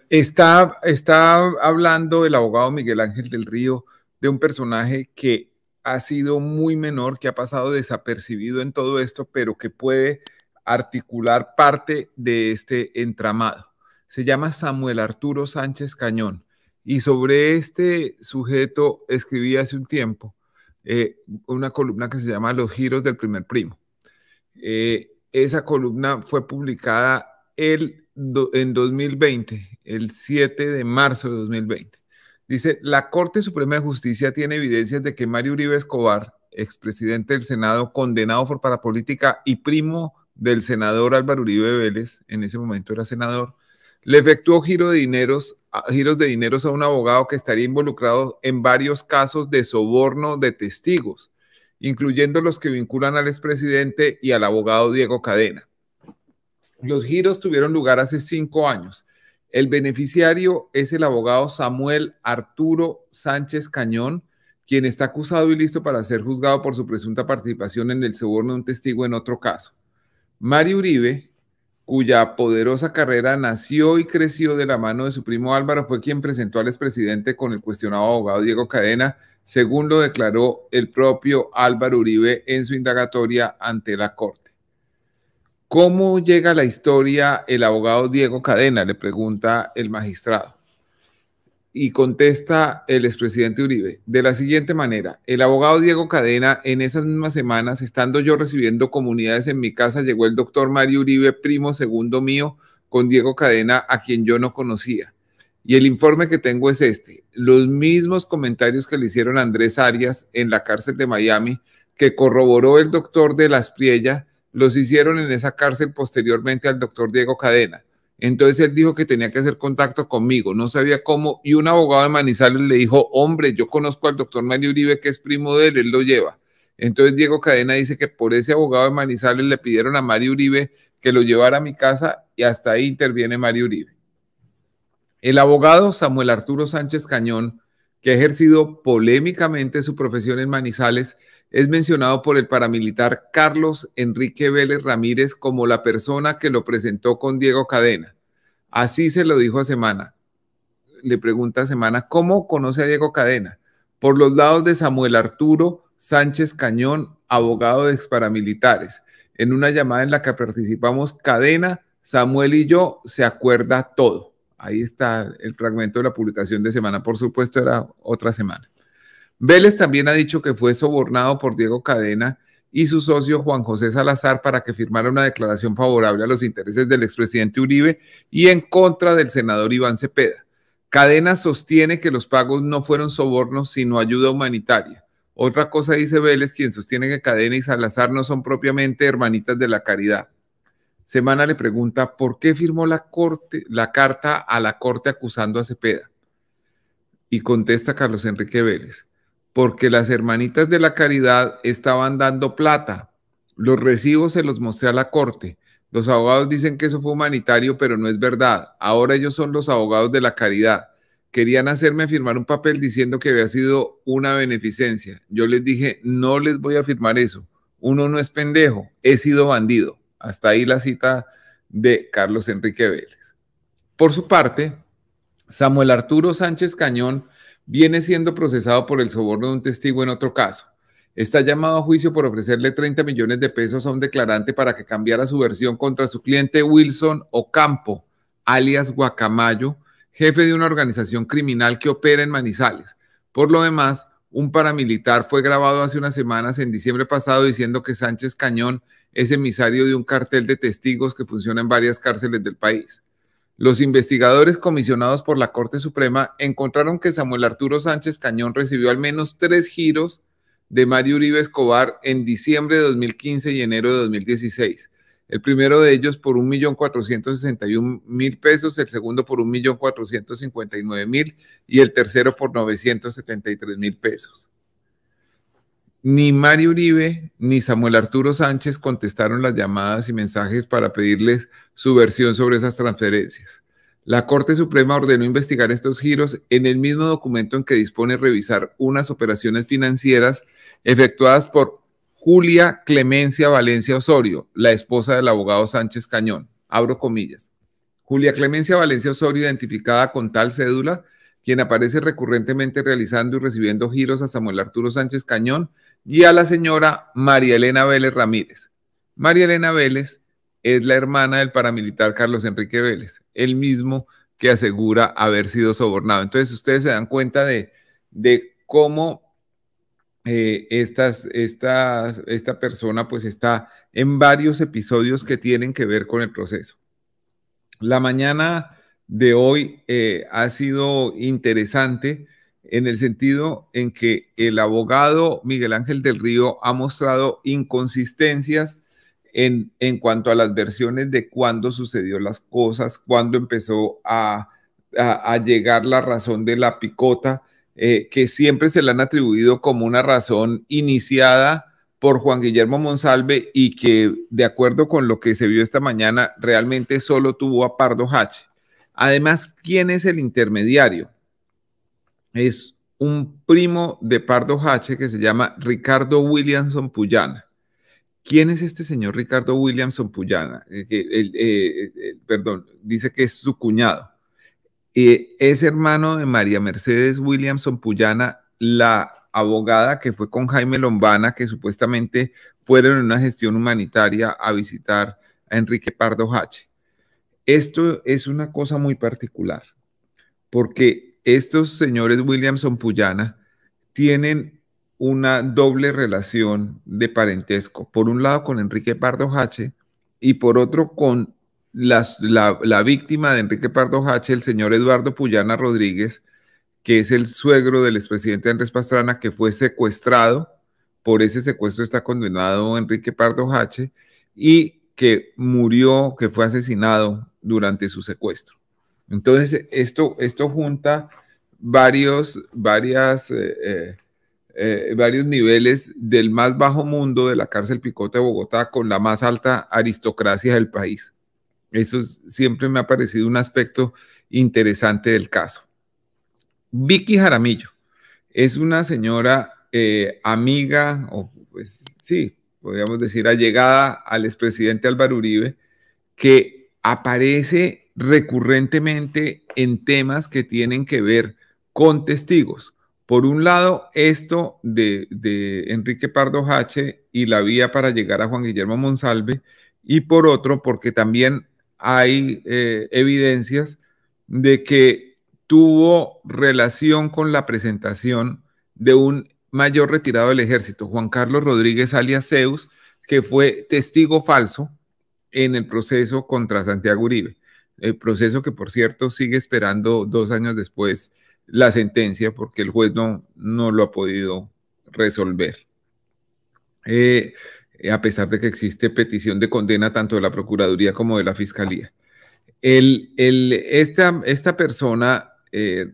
Está hablando el abogado Miguel Ángel del Río de un personaje que ha sido muy menor, que ha pasado desapercibido en todo esto, pero que puede articular parte de este entramado. Se llama Samuel Arturo Sánchez Cañón y sobre este sujeto escribí hace un tiempo una columna que se llama Los giros del primer primo. Esa columna fue publicada en 2020, el 7 de marzo de 2020. Dice, la Corte Suprema de Justicia tiene evidencias de que Mario Uribe Escobar, expresidente del Senado, condenado por parapolítica y primo del senador Álvaro Uribe Vélez, en ese momento era senador, le efectuó giros de dineros a un abogado que estaría involucrado en varios casos de soborno de testigos, incluyendo los que vinculan al expresidente y al abogado Diego Cadena. Los giros tuvieron lugar hace 5 años. El beneficiario es el abogado Samuel Arturo Sánchez Cañón, quien está acusado y listo para ser juzgado por su presunta participación en el soborno de un testigo en otro caso. Mario Uribe, cuya poderosa carrera nació y creció de la mano de su primo Álvaro, fue quien presentó al expresidente con el cuestionado abogado Diego Cadena, según lo declaró el propio Álvaro Uribe en su indagatoria ante la Corte. ¿Cómo llega a la historia el abogado Diego Cadena?, le pregunta el magistrado. Y contesta el expresidente Uribe de la siguiente manera: el abogado Diego Cadena, en esas mismas semanas, estando yo recibiendo comunidades en mi casa, llegó el doctor Mario Uribe, primo segundo mío, con Diego Cadena, a quien yo no conocía. Y el informe que tengo es este: los mismos comentarios que le hicieron a Andrés Arias en la cárcel de Miami, que corroboró el doctor de la Espriella, los hicieron en esa cárcel posteriormente al doctor Diego Cadena. Entonces él dijo que tenía que hacer contacto conmigo, no sabía cómo, y un abogado de Manizales le dijo, hombre, yo conozco al doctor Mario Uribe, que es primo de él lo lleva. Entonces Diego Cadena dice que por ese abogado de Manizales le pidieron a Mario Uribe que lo llevara a mi casa y hasta ahí interviene Mario Uribe. El abogado Samuel Arturo Sánchez Cañón, que ha ejercido polémicamente su profesión en Manizales, es mencionado por el paramilitar Carlos Enrique Vélez Ramírez como la persona que lo presentó con Diego Cadena. Así se lo dijo a Semana. Le pregunta a Semana, ¿cómo conoce a Diego Cadena? Por los lados de Samuel Arturo Sánchez Cañón, abogado de exparamilitares. En una llamada en la que participamos Cadena, Samuel y yo, se acuerda todo. Ahí está el fragmento de la publicación de Semana. Por supuesto, era otra semana. Vélez también ha dicho que fue sobornado por Diego Cadena y su socio Juan José Salazar para que firmara una declaración favorable a los intereses del expresidente Uribe y en contra del senador Iván Cepeda. Cadena sostiene que los pagos no fueron sobornos, sino ayuda humanitaria. Otra cosa dice Vélez, quien sostiene que Cadena y Salazar no son propiamente hermanitas de la caridad. Semana le pregunta por qué firmó la carta a la Corte acusando a Cepeda. Y contesta Carlos Enrique Vélez: porque las hermanitas de la caridad estaban dando plata. Los recibos se los mostré a la Corte. Los abogados dicen que eso fue humanitario, pero no es verdad. Ahora ellos son los abogados de la caridad. Querían hacerme firmar un papel diciendo que había sido una beneficencia. Yo les dije, no les voy a firmar eso. Uno no es pendejo, he sido bandido. Hasta ahí la cita de Carlos Enrique Vélez. Por su parte, Samuel Arturo Sánchez Cañón viene siendo procesado por el soborno de un testigo en otro caso. Está llamado a juicio por ofrecerle 30 millones de pesos a un declarante para que cambiara su versión contra su cliente Wilson Ocampo, alias Guacamayo, jefe de una organización criminal que opera en Manizales. Por lo demás, un paramilitar fue grabado hace unas semanas, en diciembre pasado, diciendo que Sánchez Cañón es emisario de un cartel de testigos que funciona en varias cárceles del país. Los investigadores comisionados por la Corte Suprema encontraron que Samuel Arturo Sánchez Cañón recibió al menos 3 giros de Mario Uribe Escobar en diciembre de 2015 y enero de 2016. El primero de ellos por 1.461.000 pesos, el segundo por 1.459.000 y el tercero por 973.000 pesos. Ni Mario Uribe ni Samuel Arturo Sánchez contestaron las llamadas y mensajes para pedirles su versión sobre esas transferencias. La Corte Suprema ordenó investigar estos giros en el mismo documento en que dispone revisar unas operaciones financieras efectuadas por Julia Clemencia Valencia Osorio, la esposa del abogado Sánchez Cañón. Abro comillas. Julia Clemencia Valencia Osorio, identificada con tal cédula, quien aparece recurrentemente realizando y recibiendo giros a Samuel Arturo Sánchez Cañón, y a la señora María Elena Vélez Ramírez. María Elena Vélez es la hermana del paramilitar Carlos Enrique Vélez, el mismo que asegura haber sido sobornado. Entonces ustedes se dan cuenta de cómo esta persona pues está en varios episodios que tienen que ver con el proceso. La mañana de hoy ha sido interesante en el sentido en que el abogado Miguel Ángel del Río ha mostrado inconsistencias en cuanto a las versiones de cuándo sucedió las cosas, cuándo empezó a llegar la razón de la picota, que siempre se le han atribuido como una razón iniciada por Juan Guillermo Monsalve y que, de acuerdo con lo que se vio esta mañana, realmente solo tuvo a Pardo Hache. Además, ¿quién es el intermediario? Es un primo de Pardo Hache que se llama Ricardo Williamson Puyana. ¿Quién es este señor Ricardo Williamson Puyana? Perdón, dice que es su cuñado. Es hermano de María Mercedes Williamson Puyana, la abogada que fue con Jaime Lombana, que supuestamente fueron en una gestión humanitaria a visitar a Enrique Pardo Hache. Esto es una cosa muy particular, porque estos señores Williamson Puyana tienen una doble relación de parentesco. Por un lado con Enrique Pardo Hache y por otro con la víctima de Enrique Pardo Hache, el señor Eduardo Puyana Rodríguez, que es el suegro del expresidente Andrés Pastrana, que fue secuestrado. Por ese secuestro está condenado Enrique Pardo Hache y que murió, que fue asesinado durante su secuestro. Entonces, esto junta varios niveles del más bajo mundo de la cárcel Picota de Bogotá con la más alta aristocracia del país. Eso siempre me ha parecido un aspecto interesante del caso. Vicky Jaramillo es una señora amiga, o pues sí, podríamos decir allegada al expresidente Álvaro Uribe, que aparece recurrentemente en temas que tienen que ver con testigos. Por un lado, esto de Enrique Pardo Hache y la vía para llegar a Juan Guillermo Monsalve, y por otro, porque también hay evidencias de que tuvo relación con la presentación de un mayor retirado del ejército, Juan Carlos Rodríguez alias Zeus, que fue testigo falso en el proceso contra Santiago Uribe. El proceso que, por cierto, sigue esperando 2 años después la sentencia porque el juez no lo ha podido resolver. A pesar de que existe petición de condena tanto de la Procuraduría como de la Fiscalía. Esta persona,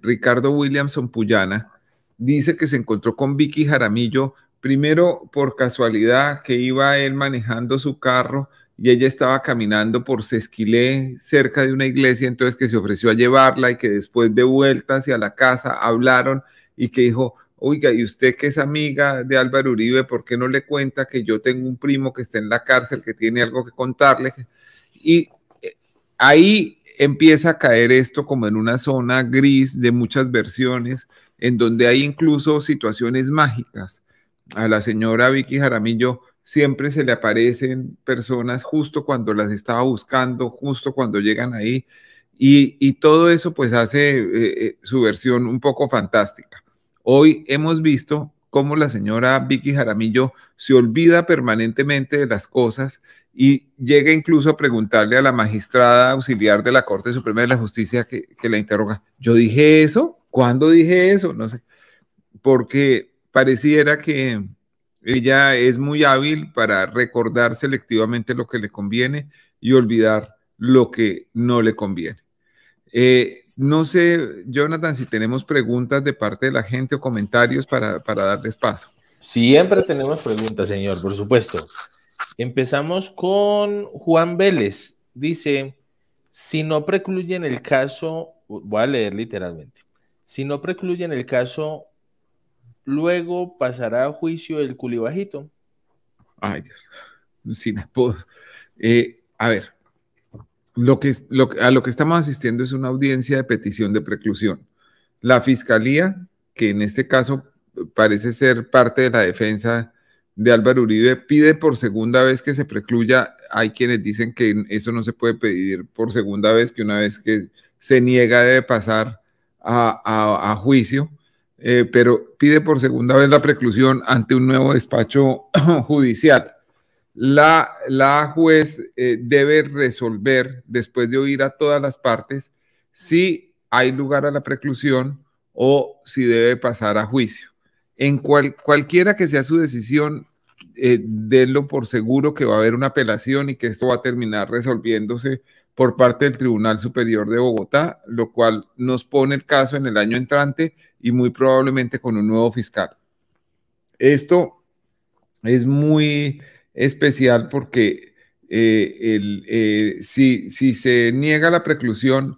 Ricardo Williamson Puyana, dice que se encontró con Vicky Jaramillo, primero por casualidad que iba él manejando su carro y ella estaba caminando por Sesquilé, cerca de una iglesia, entonces que se ofreció a llevarla y que después de vuelta hacia la casa hablaron y que dijo, oiga, ¿y usted que es amiga de Álvaro Uribe, por qué no le cuenta que yo tengo un primo que está en la cárcel, que tiene algo que contarle? Y ahí empieza a caer esto como en una zona gris de muchas versiones, en donde hay incluso situaciones mágicas. A la señora Vicky Jaramillo siempre se le aparecen personas justo cuando las estaba buscando, justo cuando llegan ahí, y todo eso pues hace su versión un poco fantástica. Hoy hemos visto cómo la señora Vicky Jaramillo se olvida permanentemente de las cosas y llega incluso a preguntarle a la magistrada auxiliar de la Corte Suprema de la Justicia que la interroga, ¿yo dije eso? ¿Cuándo dije eso? No sé, porque pareciera que ella es muy hábil para recordar selectivamente lo que le conviene y olvidar lo que no le conviene. No sé, Jonathan, si tenemos preguntas de parte de la gente o comentarios para darles paso. Siempre tenemos preguntas, señor, por supuesto. Empezamos con Juan Vélez. Dice, si no precluyen el caso, voy a leer literalmente, si no precluyen el caso, luego pasará a juicio el culibajito. Ay, Dios, sí, a ver, A lo que estamos asistiendo es una audiencia de petición de preclusión. La fiscalía, que en este caso parece ser parte de la defensa de Álvaro Uribe, pide por segunda vez que se precluya. Hay quienes dicen que eso no se puede pedir por segunda vez, que una vez que se niega debe pasar a juicio, pero pide por segunda vez la preclusión ante un nuevo despacho judicial. La juez debe resolver, después de oír a todas las partes, si hay lugar a la preclusión o si debe pasar a juicio. En cualquiera que sea su decisión, denlo por seguro que va a haber una apelación y que esto va a terminar resolviéndose por parte del Tribunal Superior de Bogotá, lo cual nos pone el caso en el año entrante y muy probablemente con un nuevo fiscal. Esto es muy especial porque si se niega la preclusión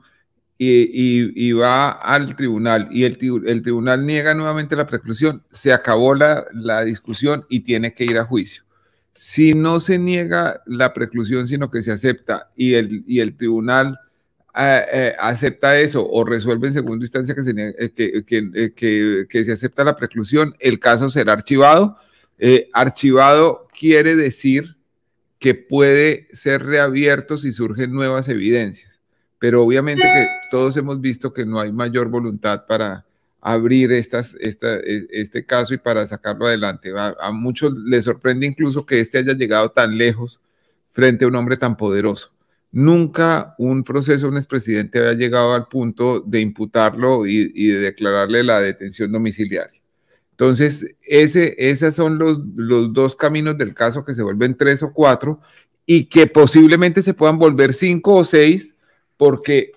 y va al tribunal y el tribunal niega nuevamente la preclusión, se acabó la discusión y tiene que ir a juicio. Si no se niega la preclusión, sino que se acepta y el tribunal acepta eso o resuelve en segunda instancia que se acepta la preclusión, el caso será archivado. Archivado quiere decir que puede ser reabierto si surgen nuevas evidencias, pero obviamente que todos hemos visto que no hay mayor voluntad para abrir este caso y para sacarlo adelante. A muchos les sorprende incluso que este haya llegado tan lejos frente a un hombre tan poderoso. Nunca un proceso de un expresidente había llegado al punto de imputarlo y de declararle la detención domiciliaria. Entonces, esos son los dos caminos del caso, que se vuelven 3 o 4 y que posiblemente se puedan volver 5 o 6, porque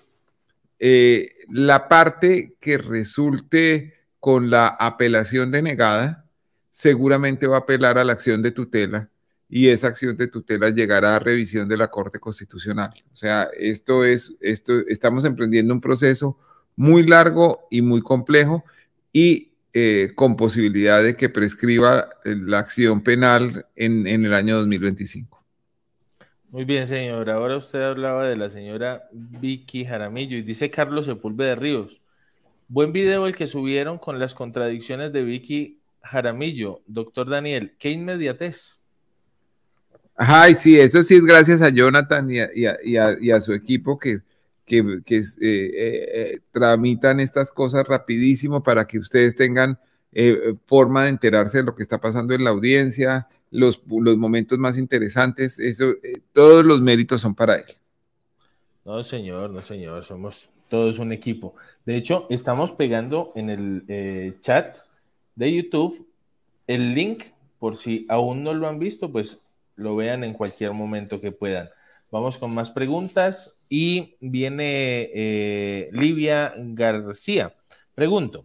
la parte que resulte con la apelación denegada seguramente va a apelar a la acción de tutela y esa acción de tutela llegará a revisión de la Corte Constitucional. O sea, estamos emprendiendo un proceso muy largo y muy complejo y con posibilidad de que prescriba la acción penal en el año 2025. Muy bien, señor. Ahora usted hablaba de la señora Vicky Jaramillo y dice Carlos Sepúlveda Ríos. Buen video el que subieron con las contradicciones de Vicky Jaramillo. Doctor Daniel, qué inmediatez. Ay, sí, eso sí es gracias a Jonathan y a su equipo que tramitan estas cosas rapidísimo para que ustedes tengan forma de enterarse de lo que está pasando en la audiencia, los momentos más interesantes. Todos los méritos son para él. No, señor, no, señor, somos todos un equipo. De hecho, estamos pegando en el chat de YouTube el link, por si aún no lo han visto, pues lo vean en cualquier momento que puedan. Vamos con más preguntas y viene Livia García. Pregunto,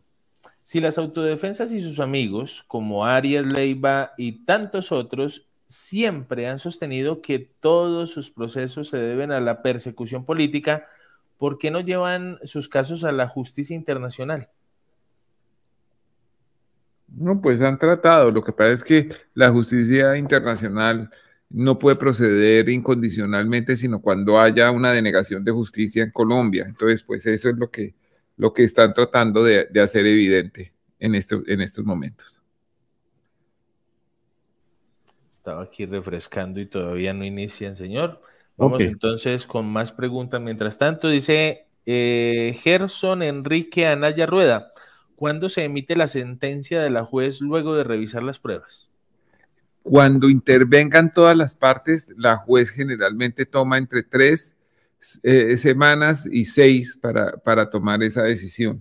si las autodefensas y sus amigos, como Arias Leiva y tantos otros, siempre han sostenido que todos sus procesos se deben a la persecución política, ¿por qué no llevan sus casos a la justicia internacional? No, pues han tratado. Lo que pasa es que la justicia internacional no puede proceder incondicionalmente, sino cuando haya una denegación de justicia en Colombia. Entonces, pues eso es lo que están tratando de hacer evidente en estos momentos. Estaba aquí refrescando y todavía no inician, señor. Vamos entonces con más preguntas. Mientras tanto, dice Gerson Enrique Anaya Rueda, ¿cuándo se emite la sentencia de la juez luego de revisar las pruebas? Cuando intervengan todas las partes, la juez generalmente toma entre 3 semanas y 6 para tomar esa decisión.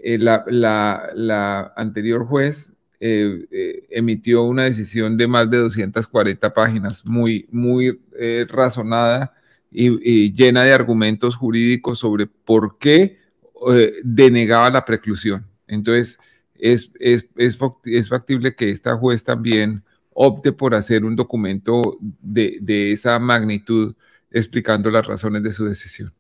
La anterior juez emitió una decisión de más de 240 páginas, muy razonada y llena de argumentos jurídicos sobre por qué denegaba la preclusión. Entonces, es factible que esta juez también opte por hacer un documento de esa magnitud explicando las razones de su decisión.